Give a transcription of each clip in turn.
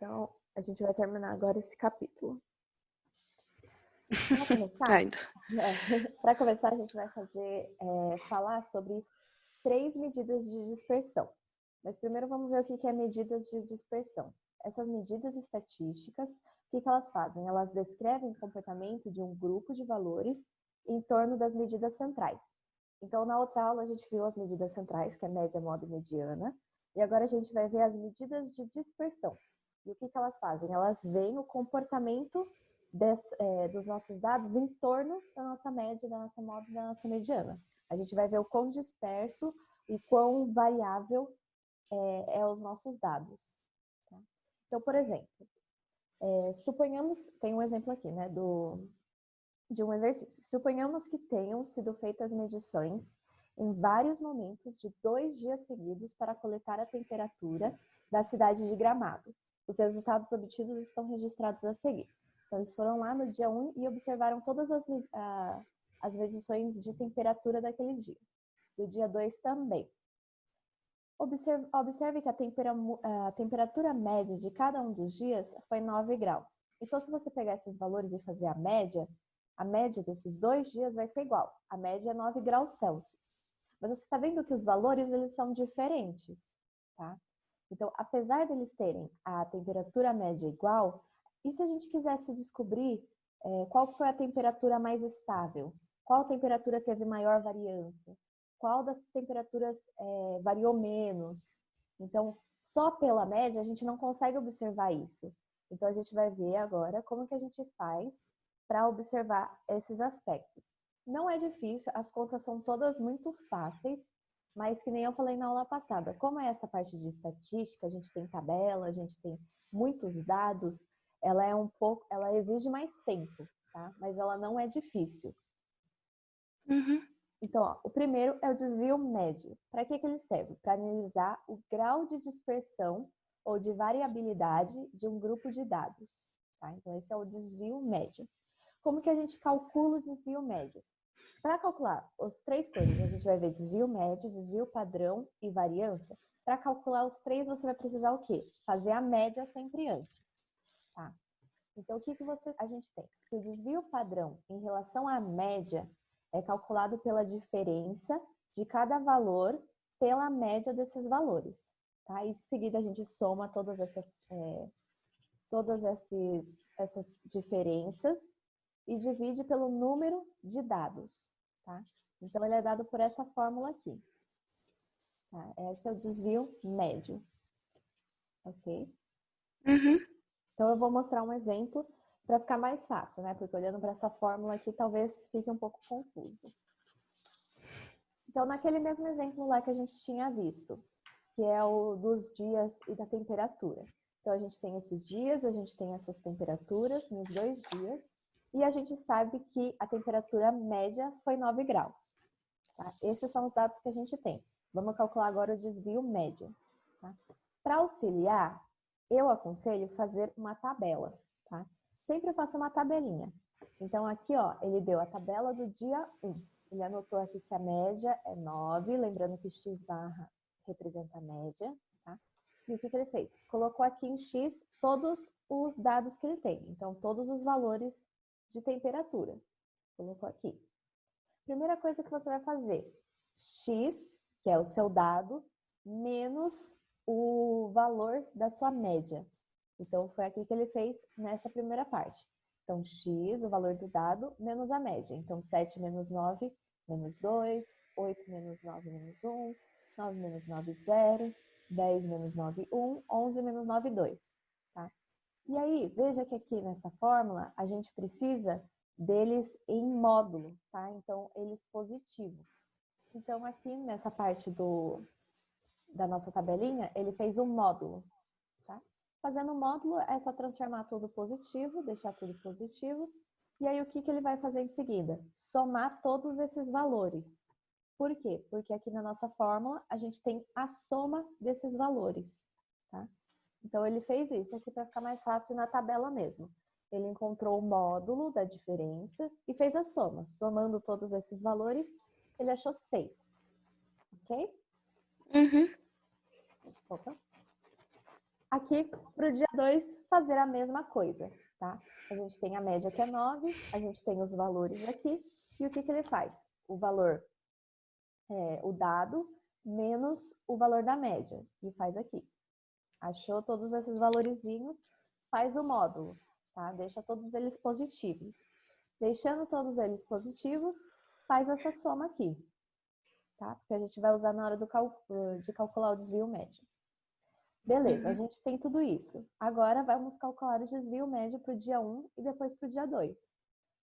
Então, a gente vai terminar agora esse capítulo. Para começar, Ainda. Para começar, a gente vai falar sobre 3 medidas de dispersão. Mas primeiro vamos ver o que é medidas de dispersão. Essas medidas estatísticas, o que elas fazem? Elas descrevem o comportamento de um grupo de valores em torno das medidas centrais. Então, na outra aula, a gente viu as medidas centrais, que é média, moda e mediana. E agora a gente vai ver as medidas de dispersão. E o que elas fazem? Elas veem o comportamento dos nossos dados em torno da nossa média, da nossa moda e da nossa mediana. A gente vai ver o quão disperso e quão variável é os nossos dados. Tá? Então, por exemplo, suponhamos, tem um exemplo aqui, né, de um exercício. Suponhamos que tenham sido feitas medições em vários momentos de 2 dias seguidos para coletar a temperatura da cidade de Gramado. Os resultados obtidos estão registrados a seguir. Então, eles foram lá no dia 1 e observaram todas as medições de temperatura daquele dia. Do dia 2 também. Observe que a temperatura média de cada um dos dias foi 9 graus. Então, se você pegar esses valores e fazer a média desses 2 dias vai ser igual. A média é 9 graus Celsius. Mas você está vendo que os valores eles são diferentes, tá? Então, apesar deles terem a temperatura média igual, e se a gente quisesse descobrir qual foi a temperatura mais estável? Qual temperatura teve maior variância? Qual das temperaturas variou menos? Então, só pela média a gente não consegue observar isso. Então, a gente vai ver agora como que a gente faz para observar esses aspectos. Não é difícil, as contas são todas muito fáceis, mas que nem eu falei na aula passada, como é essa parte de estatística, a gente tem tabela, a gente tem muitos dados, ela exige mais tempo, tá? Mas ela não é difícil. Então, ó, o primeiro é o desvio médio. Para que ele serve? Para analisar o grau de dispersão ou de variabilidade de um grupo de dados. Tá? Então, esse é o desvio médio. Como que a gente calcula o desvio médio? Para calcular as 3 coisas, a gente vai ver desvio médio, desvio padrão e variância. Para calcular os 3, você vai precisar o quê? Fazer a média sempre antes. Tá? Então, o que a gente tem? O desvio padrão em relação à média é calculado pela diferença de cada valor pela média desses valores. Tá? E em seguida, a gente soma todas essas diferenças e divide pelo número de dados. Tá? Então, ele é dado por essa fórmula aqui. Tá? Esse é o desvio médio. Ok? Então, eu vou mostrar um exemplo para ficar mais fácil, né? Porque olhando para essa fórmula aqui, talvez fique um pouco confuso. Então, naquele mesmo exemplo lá que a gente tinha visto, que é o dos dias e da temperatura. Então, a gente tem esses dias, a gente tem essas temperaturas nos 2 dias, e a gente sabe que a temperatura média foi 9 graus. Tá? Esses são os dados que a gente tem. Vamos calcular agora o desvio médio. Tá? Para auxiliar, eu aconselho fazer uma tabela. Tá? Sempre faça uma tabelinha. Então, aqui, ó, ele deu a tabela do dia 1. Ele anotou aqui que a média é 9, lembrando que x barra representa a média. Tá? E o que ele fez? Colocou aqui em x todos os dados que ele tem. Então, todos os valores de temperatura. Colocou aqui. Primeira coisa que você vai fazer, x, que é o seu dado, menos o valor da sua média. Então, foi aqui que ele fez nessa primeira parte. Então, x, o valor do dado, menos a média. Então, 7 menos 9, menos 2, 8 menos 9, menos 1, 9 menos 9, 0, 10 menos 9, 1, 11 menos 9, 2. Tá? E aí, veja que aqui nessa fórmula, a gente precisa deles em módulo, tá? Então, eles positivos. Então, aqui nessa parte da nossa tabelinha, ele fez um módulo, tá? Fazendo o módulo, é só transformar tudo positivo, deixar tudo positivo. E aí, o que ele vai fazer em seguida? Somar todos esses valores. Por quê? Porque aqui na nossa fórmula, a gente tem a soma desses valores, tá? Então, ele fez isso aqui para ficar mais fácil na tabela mesmo. Ele encontrou o módulo da diferença e fez a soma. Somando todos esses valores, ele achou 6. Ok? Opa. aqui para o dia 2 fazer a mesma coisa, tá? A gente tem a média que é 9, a gente tem os valores aqui, e o que ele faz? O valor, o dado, menos o valor da média, e faz aqui. Achou todos esses valorizinhos, faz o módulo, tá? Deixa todos eles positivos. Deixando todos eles positivos, faz essa soma aqui, tá? Porque a gente vai usar na hora de calcular o desvio médio. Beleza, a gente tem tudo isso. Agora vamos calcular o desvio médio para o dia 1 e depois para o dia 2.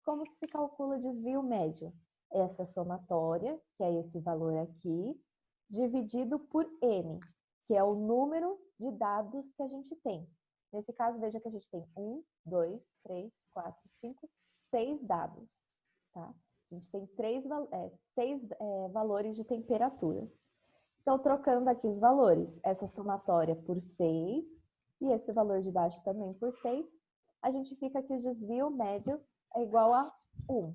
Como que se calcula o desvio médio? Essa somatória, que é esse valor aqui, dividido por n, que é o número de dados que a gente tem. Nesse caso, veja que a gente tem 1, 2, 3, 4, 5, 6 dados. Tá? A gente tem 6 valores de temperatura. Então, trocando aqui os valores, essa somatória por 6 e esse valor de baixo também por 6, a gente fica que o desvio médio é igual a 1.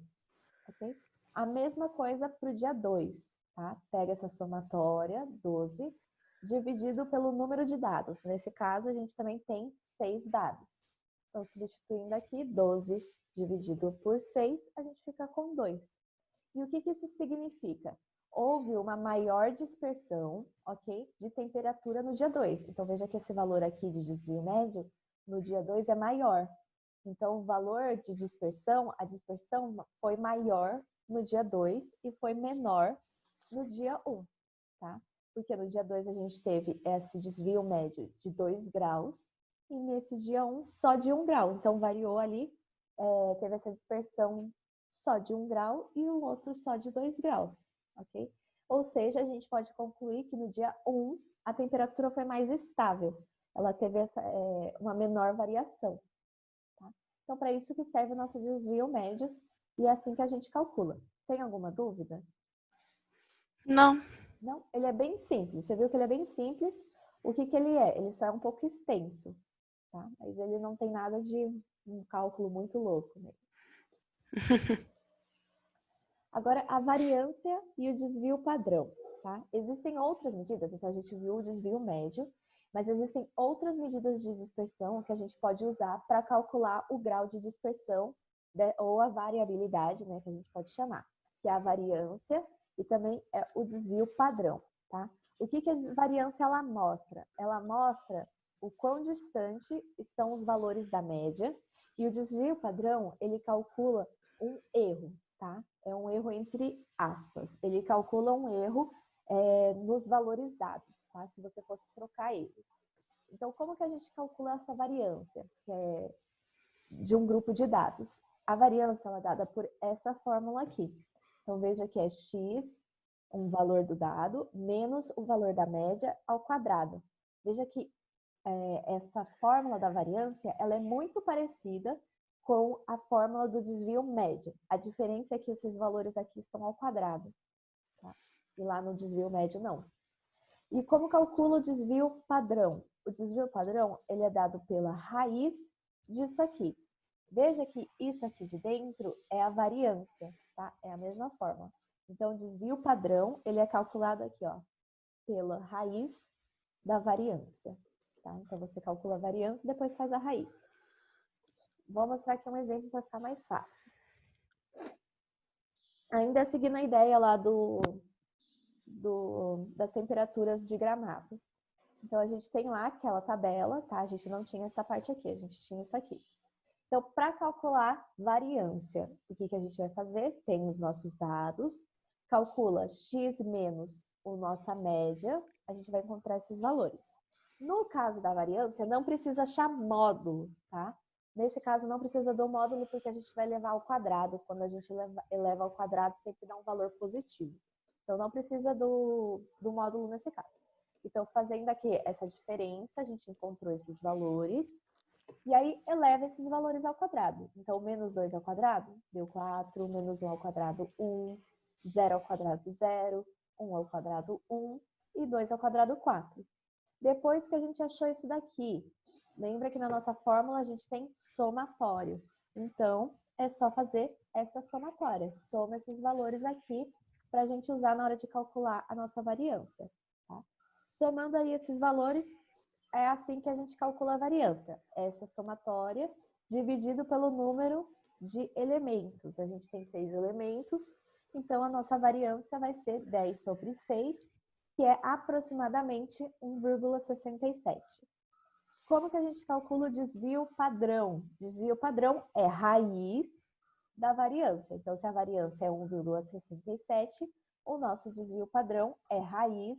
Okay? A mesma coisa para o dia 2. Tá? Pega essa somatória, 12, dividido pelo número de dados. Nesse caso, a gente também tem 6 dados. Então, substituindo aqui, 12 dividido por 6, a gente fica com 2. E o que isso significa? Houve uma maior dispersão, ok, de temperatura no dia 2. Então, veja que esse valor aqui de desvio médio, no dia 2 é maior. Então, o valor de dispersão, a dispersão foi maior no dia 2 e foi menor no dia 1, tá? Porque no dia 2 a gente teve esse desvio médio de 2 graus e nesse dia 1 só de 1 grau. Então, variou ali, teve essa dispersão só de 1 grau e o outro só de 2 graus, ok? Ou seja, a gente pode concluir que no dia 1 a temperatura foi mais estável. Ela teve uma menor variação. Tá? Então, para isso que serve o nosso desvio médio e é assim que a gente calcula. Tem alguma dúvida? Não. Não? Ele é bem simples. Você viu que ele é bem simples. O que ele é? Ele só é um pouco extenso, tá? Mas ele não tem nada de um cálculo muito louco, né? Agora, a variância e o desvio padrão, tá? Existem outras medidas, então a gente viu o desvio médio, mas existem outras medidas de dispersão que a gente pode usar para calcular o grau de dispersão, ou a variabilidade, né, que a gente pode chamar, que é a variância e também é o desvio padrão, tá? O que a variância ela mostra? Ela mostra o quão distante estão os valores da média, e o desvio padrão, ele calcula um erro, tá? É um erro entre aspas. Ele calcula um erro nos valores dados, tá? Se você fosse trocar eles. Então, como que a gente calcula essa variância de um grupo de dados? A variância ela é dada por essa fórmula aqui. Então, veja que é x, um valor do dado, menos o valor da média ao quadrado. Veja que essa fórmula da variância ela é muito parecida com a fórmula do desvio médio. A diferença é que esses valores aqui estão ao quadrado, tá? E lá no desvio médio não. E como calcula o desvio padrão? O desvio padrão ele é dado pela raiz disso aqui. Veja que isso aqui de dentro é a variância, tá? É a mesma forma. Então, o desvio padrão ele é calculado aqui, ó, pela raiz da variância. Tá? Então, você calcula a variância e depois faz a raiz. Vou mostrar aqui um exemplo para ficar mais fácil. Ainda seguindo a ideia lá das temperaturas de Gramado. Então, a gente tem lá aquela tabela, tá? A gente não tinha essa parte aqui, a gente tinha isso aqui. Então, para calcular variância, o que a gente vai fazer? Tem os nossos dados, calcula x menos a nossa média, a gente vai encontrar esses valores. No caso da variância, não precisa achar módulo, tá? Nesse caso, não precisa do módulo, porque a gente vai levar ao quadrado. Quando a gente eleva ao quadrado, sempre dá um valor positivo. Então, não precisa do módulo nesse caso. Então, fazendo aqui essa diferença, a gente encontrou esses valores. E aí, eleva esses valores ao quadrado. Então, menos 2 ao quadrado deu 4, menos 1 ao quadrado, 1, 0 ao quadrado, 0, 1 ao quadrado, 1 e 2 ao quadrado, 4. Depois que a gente achou isso daqui, lembra que na nossa fórmula a gente tem somatório. Então, é só fazer essa somatória. Soma esses valores aqui para a gente usar na hora de calcular a nossa variância. Tá? Somando aí esses valores, é assim que a gente calcula a variância. Essa somatória dividido pelo número de elementos. A gente tem 6 elementos, então a nossa variância vai ser 10 sobre 6, que é aproximadamente 1,67. Como que a gente calcula o desvio padrão? Desvio padrão é raiz da variância. Então, se a variância é 1,67, o nosso desvio padrão é raiz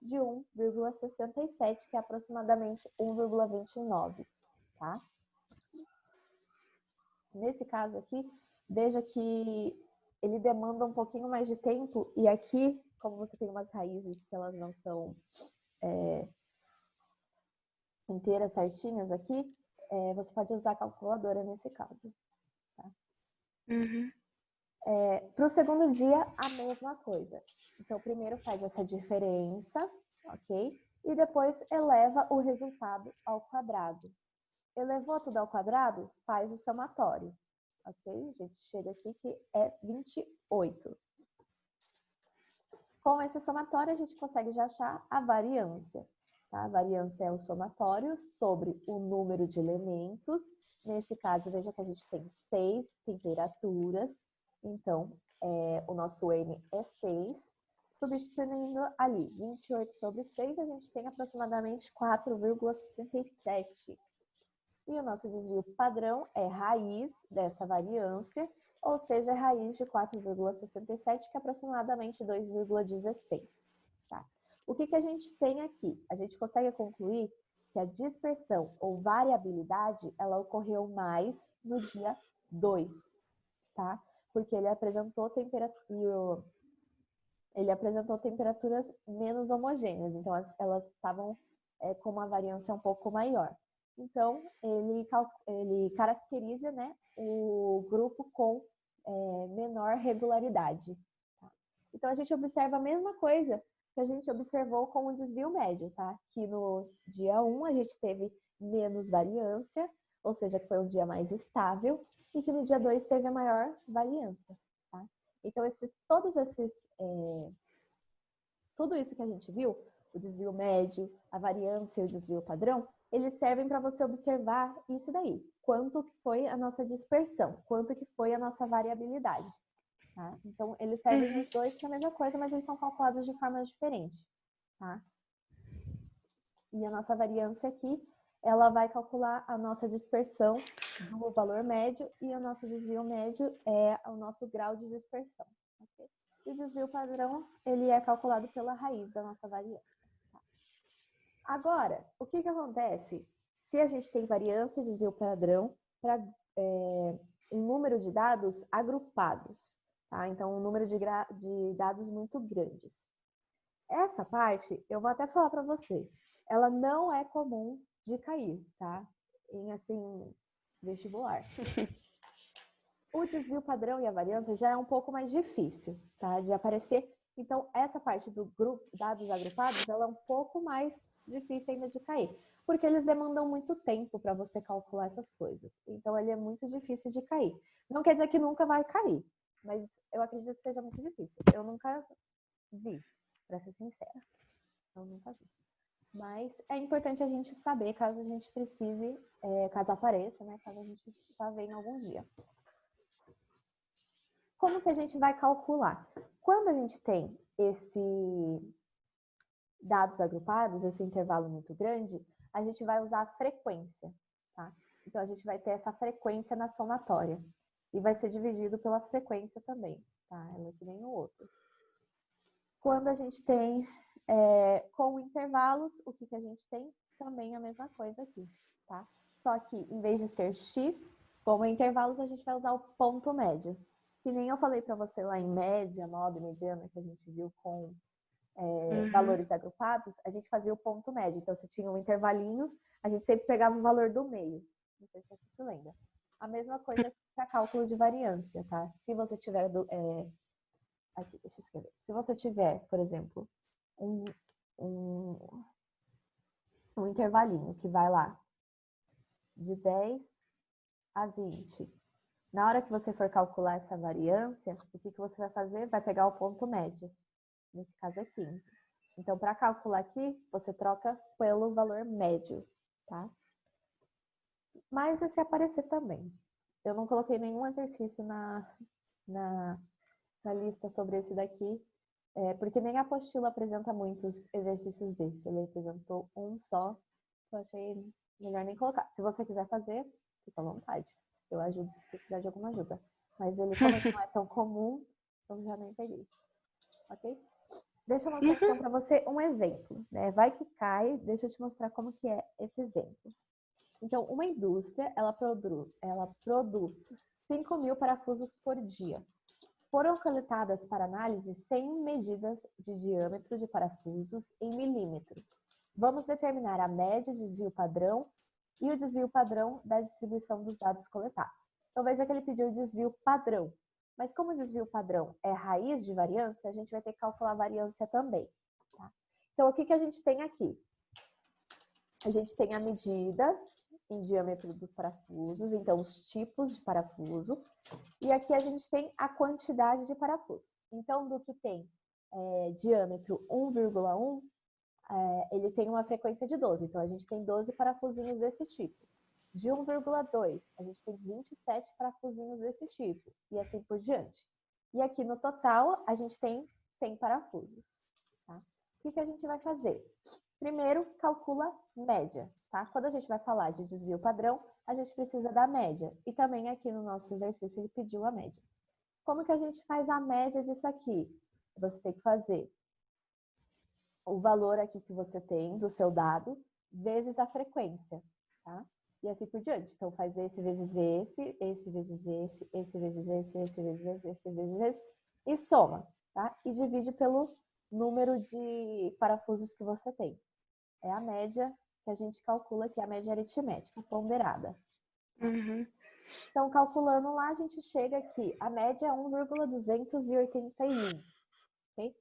de 1,67, que é aproximadamente 1,29, tá? Nesse caso aqui, veja que ele demanda um pouquinho mais de tempo, e aqui, como você tem umas raízes que elas não são inteiras, certinhas aqui, você pode usar a calculadora nesse caso. Tá? Uhum. Para o segundo dia, a mesma coisa. Então, primeiro faz essa diferença, ok? E depois eleva o resultado ao quadrado. Elevou tudo ao quadrado, faz o somatório, ok? A gente chega aqui que é 28. Com esse somatório, a gente consegue já achar a variância. Tá? A variância é o somatório sobre o número de elementos. Nesse caso, veja que a gente tem 6 temperaturas. Então, o nosso N é 6. Substituindo ali 28 sobre 6, a gente tem aproximadamente 4,67. E o nosso desvio padrão é raiz dessa variância, ou seja, raiz de 4,67, que é aproximadamente 2,16. Tá? O que a gente tem aqui? A gente consegue concluir que a dispersão ou variabilidade, ela ocorreu mais no dia 2, tá? Porque ele apresentou temperaturas menos homogêneas, então elas estavam com uma variância um pouco maior. Então, ele caracteriza, né, o grupo com menor regularidade. Tá? Então, a gente observa a mesma coisa que a gente observou com o desvio médio, tá? Que no dia 1 a gente teve menos variância, ou seja, que foi um dia mais estável, e que no dia 2 teve a maior variância. Tá? Então, tudo isso que a gente viu, o desvio médio, a variância e o desvio padrão, eles servem para você observar isso daí. Quanto que foi a nossa dispersão, quanto que foi a nossa variabilidade. Tá? Então, eles servem os dois para a mesma coisa, mas eles são calculados de forma diferente. Tá? E a nossa variância aqui, ela vai calcular a nossa dispersão do valor médio, e o nosso desvio médio é o nosso grau de dispersão. Okay? E o desvio padrão, ele é calculado pela raiz da nossa variância. Tá? Agora, o que acontece se a gente tem variância e desvio padrão para um número de dados agrupados? Tá? Então, um número de dados muito grandes. Essa parte, eu vou até falar para você, ela não é comum de cair, tá? Em, assim, vestibular. O desvio padrão e a variância já é um pouco mais difícil, tá? De aparecer. Então, essa parte do grupo, dados agrupados, ela é um pouco mais difícil ainda de cair, porque eles demandam muito tempo para você calcular essas coisas. Então, ele é muito difícil de cair. Não quer dizer que nunca vai cair, mas eu acredito que seja muito difícil. Eu nunca vi, para ser sincera. Eu nunca vi. Mas é importante a gente saber, caso a gente precise, caso apareça, né? Caso a gente vá ver em algum dia. Como que a gente vai calcular? Quando a gente tem dados agrupados, esse intervalo muito grande, a gente vai usar a frequência, tá? Então, a gente vai ter essa frequência na somatória. E vai ser dividido pela frequência também, tá? Ela é que nem no outro. Quando a gente tem com intervalos, o que a gente tem? Também a mesma coisa aqui, tá? Só que, em vez de ser x, como intervalos, a gente vai usar o ponto médio. Que nem eu falei para você lá em média, modo, mediana, que a gente viu com valores agrupados, a gente fazia o ponto médio. Então, se tinha um intervalinho, a gente sempre pegava o valor do meio. Não sei se você se lembra. A mesma coisa para cálculo de variância, tá? Se você tiver... aqui, deixa eu escrever. Se você tiver, por exemplo, um intervalinho que vai lá de 10 a 20. Na hora que você for calcular essa variância, o que você vai fazer? Vai pegar o ponto médio. Nesse caso é 15. Então, para calcular aqui, você troca pelo valor médio, tá? Mas esse aparecer também. Eu não coloquei nenhum exercício na lista sobre esse daqui, porque nem a apostila apresenta muitos exercícios desses. Ele apresentou um só, eu achei melhor nem colocar. Se você quiser fazer, fica à vontade. Eu ajudo se precisar de alguma ajuda. Mas ele, como ele não é tão comum, eu já nem peguei. Ok? Deixa eu mostrar então para você um exemplo, né? Vai que cai, deixa eu te mostrar como que é esse exemplo. Então, uma indústria, ela produz 5.000 parafusos por dia. Foram coletadas para análise 100 medidas de diâmetro de parafusos em milímetro. Vamos determinar a média de desvio padrão e o desvio padrão da distribuição dos dados coletados. Então, veja que ele pediu o desvio padrão. Mas como o desvio padrão é raiz de variância, a gente vai ter que calcular a variância também. Tá? Então, o que a gente tem aqui? A gente tem a medida em diâmetro dos parafusos, então os tipos de parafuso, e aqui a gente tem a quantidade de parafusos. Então, do que tem diâmetro 1,1, ele tem uma frequência de 12, então a gente tem 12 parafusinhos desse tipo. De 1,2, a gente tem 27 parafusinhos desse tipo, e assim por diante. E aqui no total, a gente tem 100 parafusos. Tá? O que a gente vai fazer? Primeiro, calcula média, tá? Quando a gente vai falar de desvio padrão, a gente precisa da média. E também aqui no nosso exercício ele pediu a média. Como que a gente faz a média disso aqui? Você tem que fazer o valor aqui que você tem do seu dado, vezes a frequência, tá? E assim por diante. Então, faz esse vezes esse, esse vezes esse, esse vezes esse, esse vezes esse, esse vezes esse, e soma, tá? E divide pelo número de parafusos que você tem. É a média que a gente calcula aqui, a média aritmética ponderada. Então, calculando lá, a gente chega aqui, a média é 1,281, ok?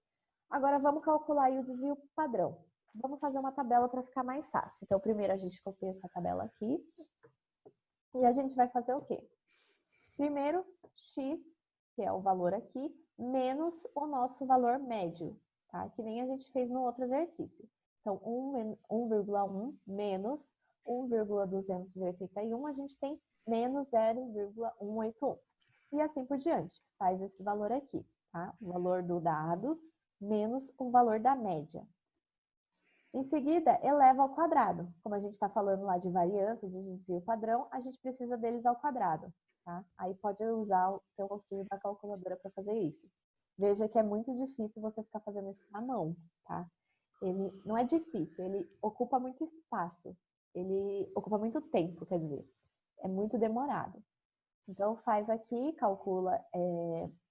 Agora, vamos calcular aí o desvio padrão. Vamos fazer uma tabela para ficar mais fácil. Então, primeiro a gente copia essa tabela aqui. E a gente vai fazer o quê? Primeiro, x, que é o valor aqui, menos o nosso valor médio, tá? Que nem a gente fez no outro exercício. Então, 1,1 menos 1,281, a gente tem menos 0,181. E assim por diante. Faz esse valor aqui, tá? O valor do dado menos o valor da média. Em seguida, eleva ao quadrado. Como a gente está falando lá de variância, de desvio padrão, a gente precisa deles ao quadrado. Tá? Aí pode usar o seu auxílio da calculadora para fazer isso. Veja que é muito difícil você ficar fazendo isso na mão, tá? Ele não é difícil, ele ocupa muito espaço, ele ocupa muito tempo, quer dizer, é muito demorado. Então, faz aqui, calcula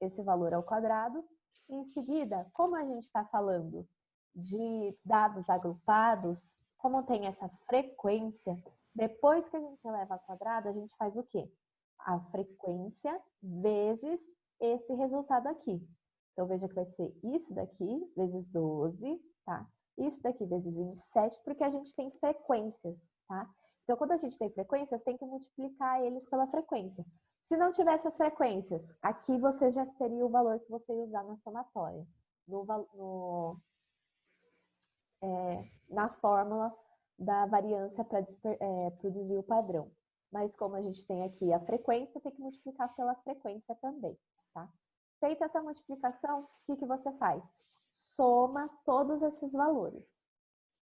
esse valor ao quadrado, e em seguida, como a gente está falando de dados agrupados, como tem essa frequência, depois que a gente eleva ao quadrado, a gente faz o quê? A frequência vezes esse resultado aqui. Então, veja que vai ser isso daqui, vezes 12, tá? Isso daqui vezes 27, porque a gente tem frequências, tá? Então, quando a gente tem frequências, tem que multiplicar eles pela frequência. Se não tivesse as frequências, aqui você já teria o valor que você ia usar na somatória, na fórmula da variância para o desvio padrão. Mas como a gente tem aqui a frequência, tem que multiplicar pela frequência também, tá? Feita essa multiplicação, o que você faz? Soma todos esses valores.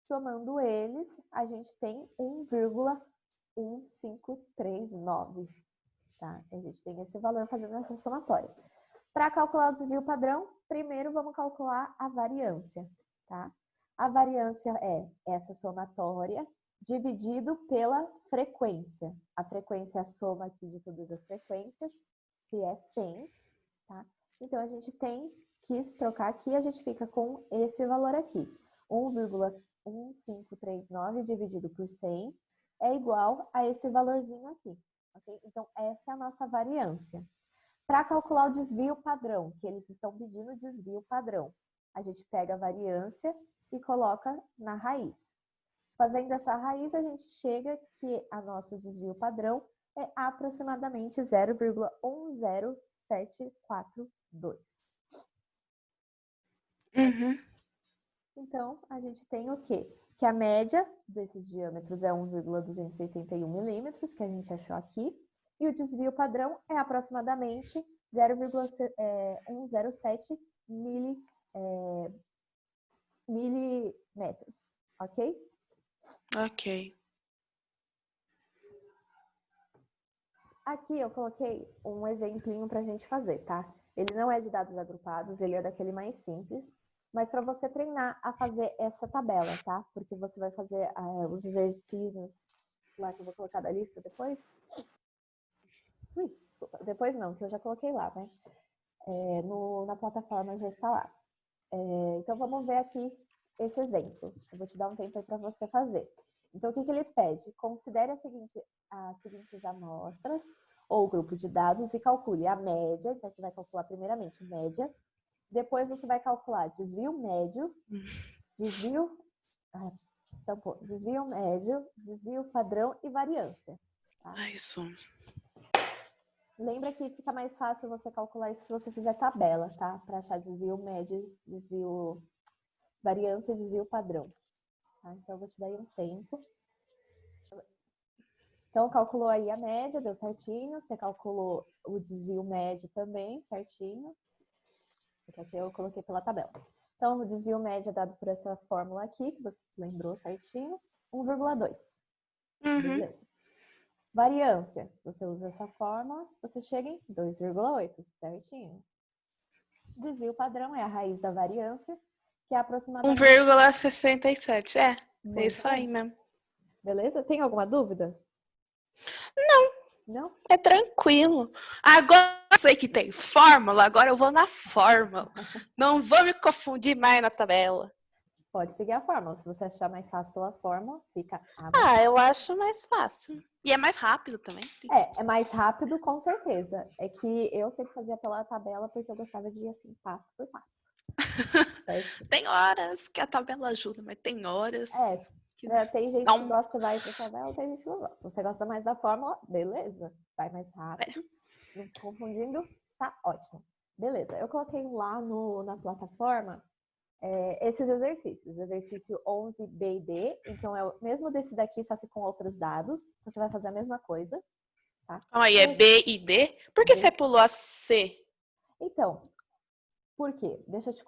Somando eles, a gente tem 1,1539. Tá? A gente tem esse valor fazendo essa somatória. Para calcular o desvio padrão, primeiro vamos calcular a variância. Tá? A variância é essa somatória dividido pela frequência. A frequência é a soma aqui de todas as frequências, que é 100. Tá? Então, a gente tem que trocar aqui, a gente fica com esse valor aqui. 1,1539 dividido por 100 é igual a esse valorzinho aqui. Okay? Então, essa é a nossa variância. Para calcular o desvio padrão, que eles estão pedindo desvio padrão, a gente pega a variância e coloca na raiz. Fazendo essa raiz, a gente chega que a nosso desvio padrão é aproximadamente 0,10742. Então, a gente tem o quê? Que a média desses diâmetros é 1,281 milímetros, que a gente achou aqui, e o desvio padrão é aproximadamente 0,107 milímetros, ok? Ok. Aqui eu coloquei um exemplinho para a gente fazer, tá? Ele não é de dados agrupados, ele é daquele mais simples, mas para você treinar a fazer essa tabela, tá? Porque você vai fazer os exercícios lá que eu vou colocar da lista depois. Ui, desculpa, depois não, que eu já coloquei lá, né? Na plataforma já está lá. Então vamos ver aqui esse exemplo. Eu vou te dar um tempo aí para você fazer. Então, o que ele pede? Considere as seguintes amostras ou grupo de dados e calcule a média. Então, você vai calcular primeiramente média. Depois, você vai calcular desvio médio, desvio médio, desvio padrão e variância. Tá? Isso. Lembra que fica mais fácil você calcular isso se você fizer tabela, tá? Para achar desvio médio, desvio variância e desvio padrão. Tá? Então, eu vou te dar aí um tempo. Então, calculou aí a média, deu certinho. Você calculou o desvio médio também, certinho. Porque aqui eu coloquei pela tabela. Então, o desvio médio é dado por essa fórmula aqui, que você lembrou certinho, 1,2. Beleza. Variância, você usa essa fórmula, você chega em 2,8, certinho. Desvio padrão é a raiz da variância, que é aproximadamente 1,67. É Muito isso aí bem. mesmo. Beleza? Tem alguma dúvida? Não. Não? É tranquilo. Agora eu sei que tem fórmula, agora eu vou na fórmula. Não vou me confundir mais na tabela. Pode seguir a fórmula. Se você achar mais fácil pela fórmula, fica à vontade. Ah, eu acho mais fácil. E é mais rápido também. É mais rápido, com certeza. É que eu sempre fazia pela tabela porque eu gostava de ir assim, passo por passo. Certo? Tem horas que a tabela ajuda, mas tem horas que Tem gente dá que gosta mais da tabela, tem gente que não gosta. Você gosta mais da fórmula, beleza. Vai mais rápido. Não se confundindo, tá ótimo. Beleza, eu coloquei lá na plataforma esses exercícios. Exercício 11, B e D. Então, é o mesmo desse daqui, só que com outros dados. Você vai fazer a mesma coisa. Tá? Aí é B e D. Por que B. você pulou a C? Então, por quê? Deixa eu te